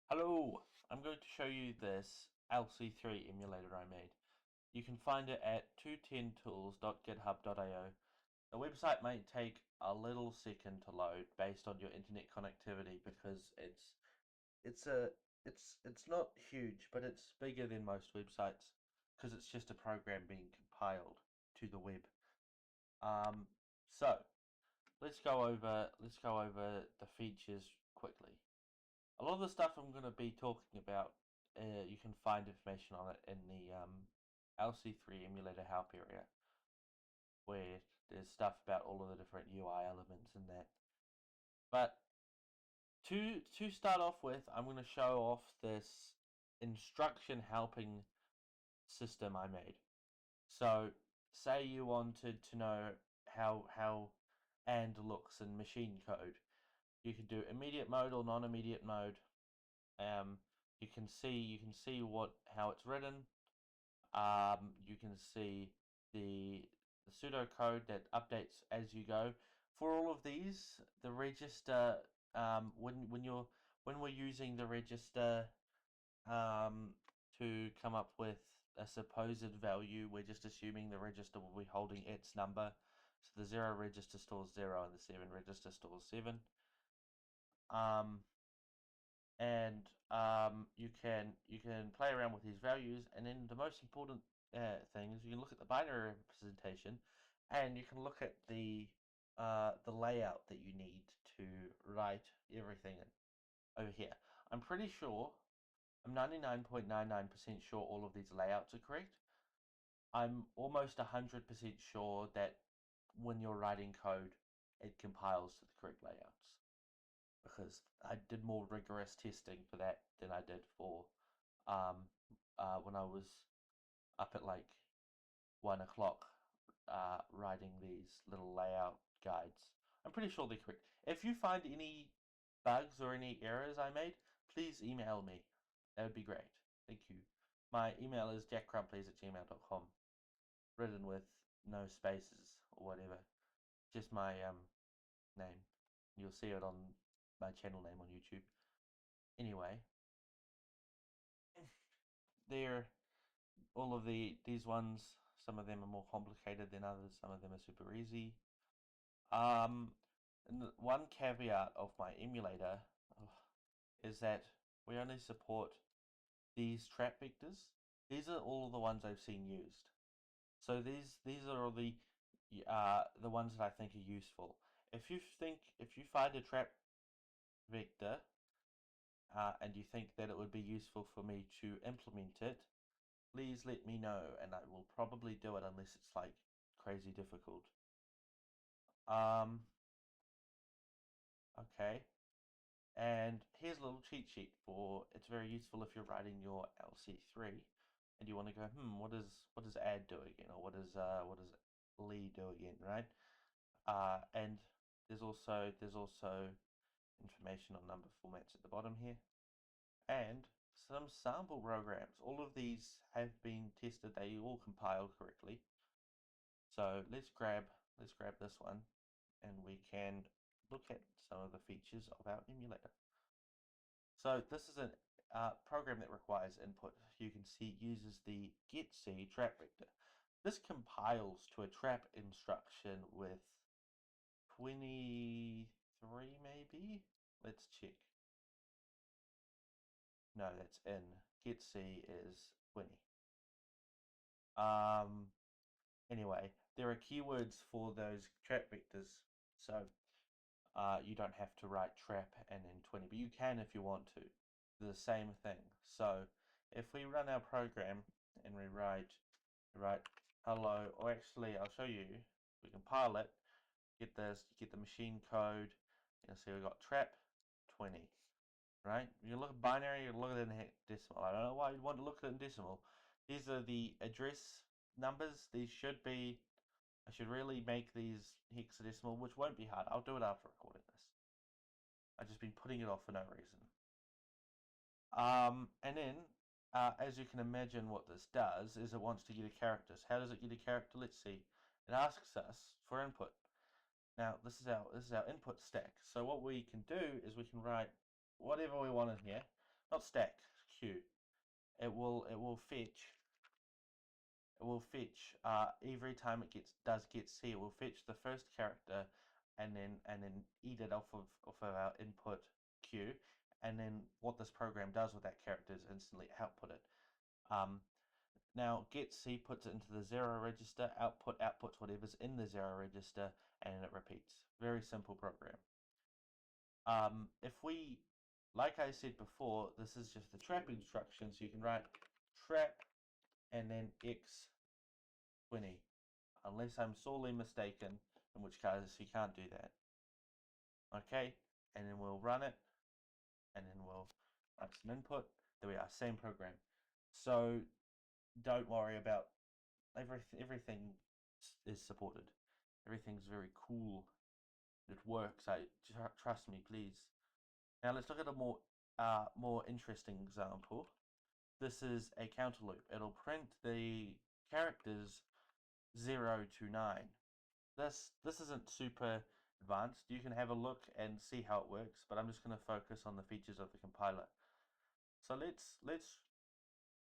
Hello, I'm going to show you this LC3 emulator I made. You can find it at 210tools.github.io. The website may take a little second to load based on your internet connectivity because it's a it's not huge, but it's bigger than most websites because it's just a program being compiled to the web. Um, so let's go over the features quickly. A lot of the stuff I'm going to be talking about, you can find information on it in the LC3 emulator help area, where there's stuff about all of the different UI elements in that. But to start off with, I'm going to show off this instruction helping system I made. So, say you wanted to know how and looks in machine code. You could do immediate mode or non-immediate mode. Um, you can see how it's written. You can see the pseudocode that updates as you go. For all of these, the register when we're using the register to come up with a supposed value, we're just assuming the register will be holding its number. So the 0 register stores 0 and the 7 register stores 7. Um, and you can play around with these values, and then the most important thing is you can look at the binary representation, and you can look at the layout that you need to write everything over here. I'm pretty sure, I'm 99.99% sure all of these layouts are correct. I'm almost 100% sure that when you're writing code, it compiles to the correct layouts, because I did more rigorous testing for that than I did for when I was up at like 1 o'clock writing these little layout guides. I'm pretty sure they're correct. If you find any bugs or any errors I made, please email me. That would be great. Thank you. My email is jackcrump-leys@gmail.com, written with no spaces or whatever. Just my name. You'll see it on my channel name on YouTube. Anyway, they're all of these ones. Some of them are more complicated than others. Some of them are super easy. And one caveat of my emulator is that we only support these trap vectors. These are all the ones I've seen used. So these are all the ones that I think are useful. If you find a trap vector and you think that it would be useful for me to implement it, please let me know, and I will probably do it unless it's like crazy difficult. Okay. And here's a little cheat sheet for it's very useful if you're writing your LC3 and you want to go, what does add do again, or what does Lee do again, right? And there's also information on number formats at the bottom here, and some sample programs. All of these have been tested; they all compile correctly. So let's grab this one, and we can look at some of the features of our emulator. So this is a program that requires input. You can see it uses the getC trap vector. This compiles to a trap instruction with 23 maybe? Let's check. No, that's in. getC is 20. Anyway, there are keywords for those trap vectors. So you don't have to write trap and then 20, but you can if you want to. The same thing. So if we run our program and we write hello, or actually I'll show you, we compile it, get this, get the machine code, and see we got trap 20, right? You look at binary, you look at it in decimal. I don't know why you'd want to look at it in decimal. These are the address numbers. These should be, I should really make these hexadecimal, which won't be hard. I'll do it after recording this. I've just been putting it off for no reason. And then, as you can imagine, what this does is it wants to get a character. So how does it get a character? Let's see. It asks us for input. Now, this is our input stack. So what we can do is we can write whatever we want in here. not stack, queue. It will fetch. It will fetch every time it does get C. It will fetch the first character, and then eat it off of our input queue, and then what this program does with that character is instantly output it. Um, Now get C puts it into the 0 register, outputs whatever's in the 0 register, and it repeats. Very simple program. If we, like I said before, this is just the trap instruction, so you can write trap and then x20, unless I'm sorely mistaken, in which case you can't do that. Okay, and then we'll run it, and then we'll write some input. There we are, same program. So don't worry about everything is supported. Everything's very cool. It works. Trust me, please. Now let's look at a more interesting example. This is a counter loop. It'll print the characters 0 to 9. This isn't super advanced. You can have a look and see how it works, but I'm just going to focus on the features of the compiler. So let's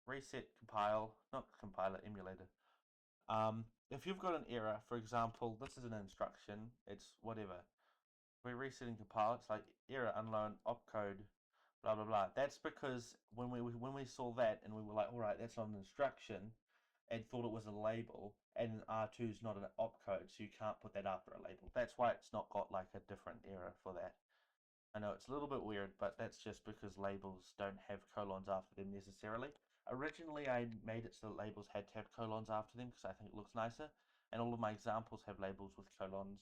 reset compile, not compiler, emulator. If you've got an error, for example, this is an instruction, it's whatever. We're resetting compile, it's like error unlearn opcode, blah blah blah. That's because when we saw that and we were like, all right, that's not an instruction, and thought it was a label, and R2 is not an opcode, so you can't put that after a label. That's why it's not got like a different error for that. I know it's a little bit weird, but that's just because labels don't have colons after them necessarily. Originally, I made it so that labels had to have colons after them because I think it looks nicer, and all of my examples have labels with colons,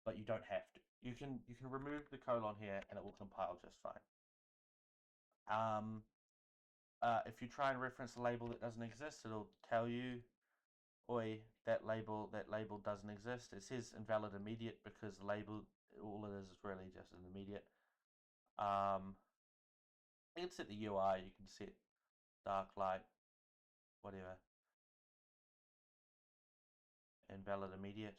but you don't have to. You can remove the colon here, and it will compile just fine. If you try and reference a label that doesn't exist, it'll tell you, oi, that label doesn't exist. It says invalid immediate because label, all it is really just an immediate. You can set the UI, you can set dark, light, whatever, invalid immediate.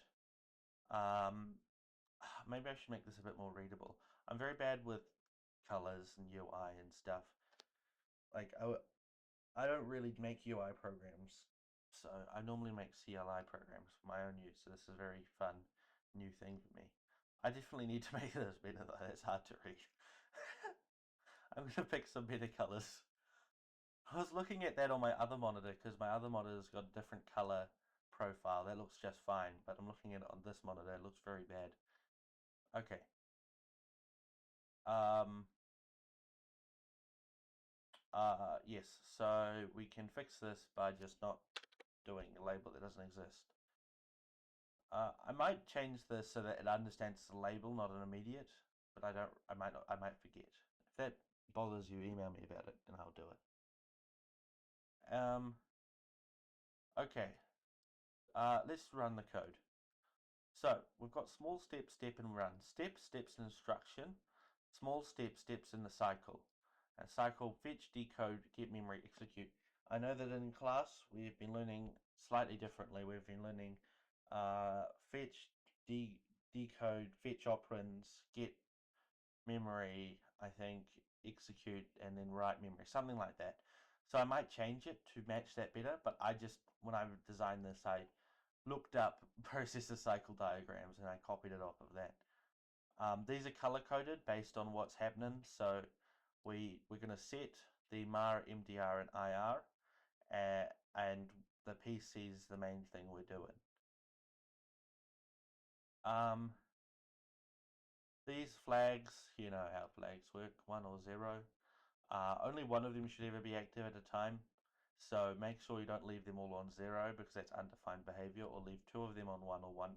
Maybe I should make this a bit more readable. I'm very bad with colors and UI and stuff. Like, I don't really make UI programs, so I normally make CLI programs for my own use, so this is a very fun new thing for me. I definitely need to make this better though, it's hard to read. I'm going to pick some better colors. I was looking at that on my other monitor because my other monitor's got a different color profile. That looks just fine, but I'm looking at it on this monitor. It looks very bad. Okay. Yes, so we can fix this by just not doing a label that doesn't exist. I might change this so that it understands it's a label, not an immediate, but I might forget. If that bothers you, email me about it and I'll do it. Okay. Let's run the code. So we've got small step, step, and run. Step, steps in instruction. Small step, steps in the cycle. And cycle, fetch, decode, get memory, execute. I know that in class we've been learning slightly differently. We've been learning fetch, decode, fetch operands, get memory, I think, execute, and then write memory, something like that. So I might change it to match that better, but when I designed this, I looked up processor cycle diagrams and I copied it off of that. These are color coded based on what's happening. So we're going to set the MAR, MDR, and IR, and the PC is the main thing we're doing. These flags, you know how flags work, 1 or 0. Only one of them should ever be active at a time. So make sure you don't leave them all on 0 because that's undefined behavior, or leave 2 of them on 1 or 1,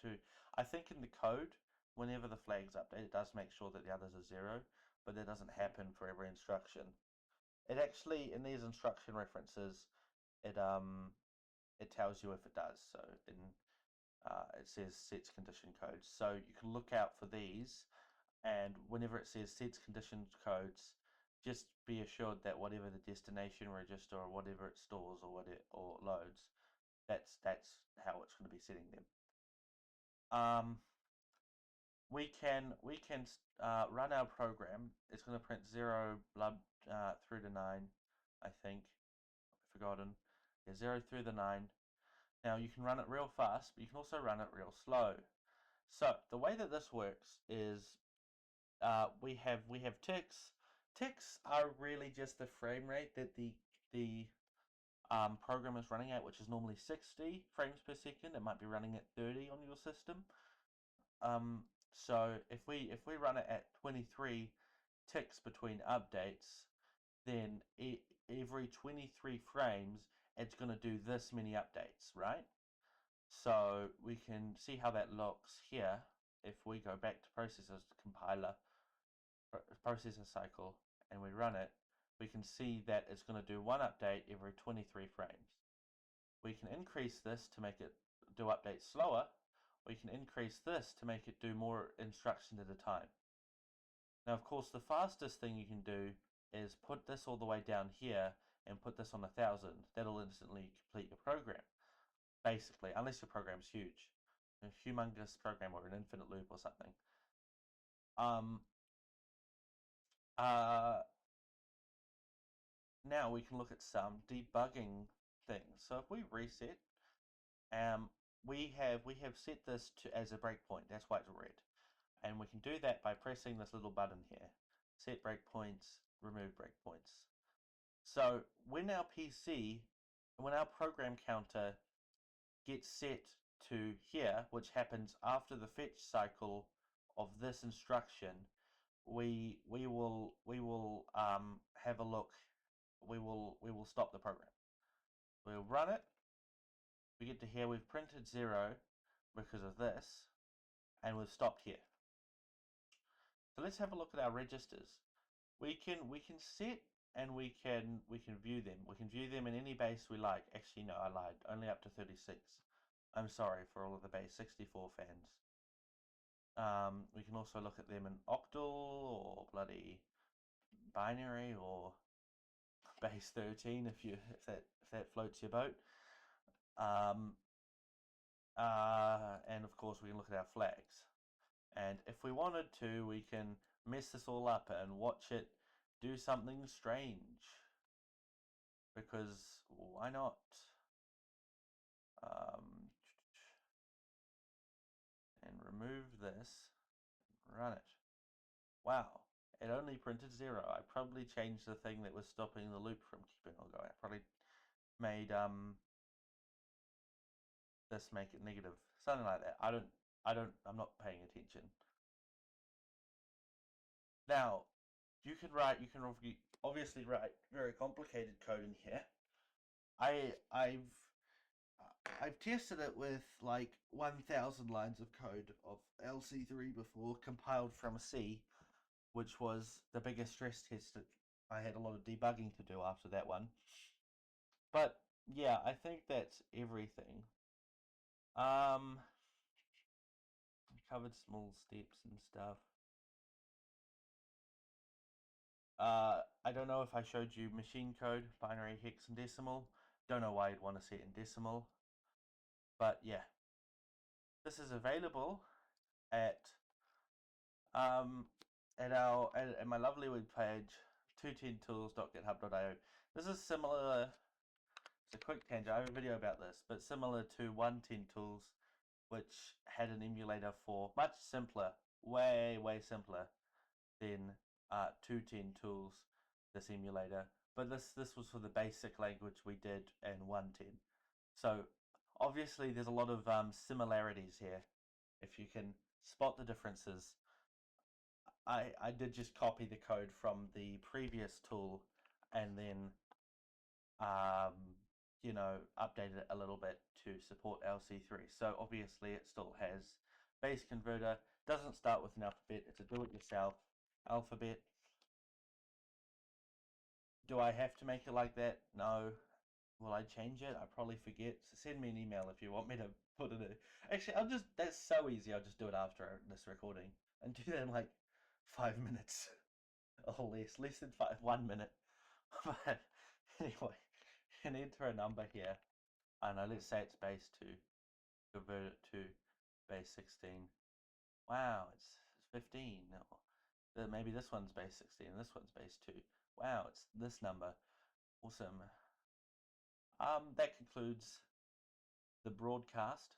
2. I think in the code, whenever the flag's update, it does make sure that the others are 0, but that doesn't happen for every instruction. It actually, in these instruction references, it tells you if it does. So it says sets condition codes. So you can look out for these, and whenever it says sets condition codes, just be assured that whatever the destination register or whatever it stores or loads, that's how it's going to be setting them. We can run our program. It's going to print 0, blood, to 9, I think. I've forgotten. Yeah, 0 through the 9. Now you can run it real fast, but you can also run it real slow. So the way that this works is we have ticks. Ticks are really just the frame rate that the program is running at, which is normally 60 frames per second. It might be running at 30 on your system. So if we run it at 23 ticks between updates, then every 23 frames, it's going to do this many updates, right? So we can see how that looks here. If we go back to processors, compiler, processor cycle, and we run it, we can see that it's going to do one update every 23 frames. We can increase this to make it do updates slower. We can increase this to make it do more instructions at a time. Now, of course, the fastest thing you can do is put this all the way down here and put this on 1,000. That'll instantly complete your program, basically, unless your program's huge. A humongous program or an infinite loop or something. Now we can look at some debugging things. So if we reset, we have set this to as a breakpoint. That's why it's red. And we can do that by pressing this little button here. Set breakpoints, remove breakpoints. So when our PC, when our program counter gets set to here, which happens after the fetch cycle of this instruction, we will have a look. We will stop the program. We'll run it. We get to here. We've printed 0 because of this, and we've stopped here. So let's have a look at our registers. We can set and we can view them. We can view them in any base we like. Actually, no, I lied. Only up to 36. I'm sorry for all of the base 64 fans. We can also look at them in octal or bloody binary or base 13 if that floats your boat. And of course we can look at our flags. And if we wanted to, we can mess this all up and watch it do something strange. Because why not? And remove this, run it. Wow, it only printed 0. I probably changed the thing that was stopping the loop from keeping on going. I probably made this make it negative, something like that. I'm not paying attention. Now, you can obviously write very complicated code in here. I've tested it with like 1,000 lines of code of LC3 before, compiled from C, which was the biggest stress test. I had a lot of debugging to do after that one. But yeah, I think that's everything. I covered small steps and stuff. I don't know if I showed you machine code, binary, hex, and decimal. Don't know why you'd want to see it in decimal. But yeah, this is available at my lovely web page 210tools.github.io. This is similar. It's a quick tangent. I have a video about this, but similar to 110 tools, which had an emulator for much simpler, way simpler than 210 tools. This emulator, but this was for the basic language we did in 110. So obviously there's a lot of similarities here. If you can spot the differences, I did just copy the code from the previous tool and then updated it a little bit to support LC3. So obviously it still has base converter, doesn't start with an alphabet, it's a do-it-yourself alphabet. Do I have to make it like that? No. Will I change it? I probably forget. So send me an email if you want me to put it in. Actually, that's so easy. I'll just do it after this recording and do that in like 5 minutes or less than 1 minute. But anyway, you can enter a number here. I know, let's say it's base 2. Convert it to base 16. Wow, it's 15 now. Maybe this one's base 16 and this one's base 2. Wow, it's this number. Awesome. That concludes the broadcast.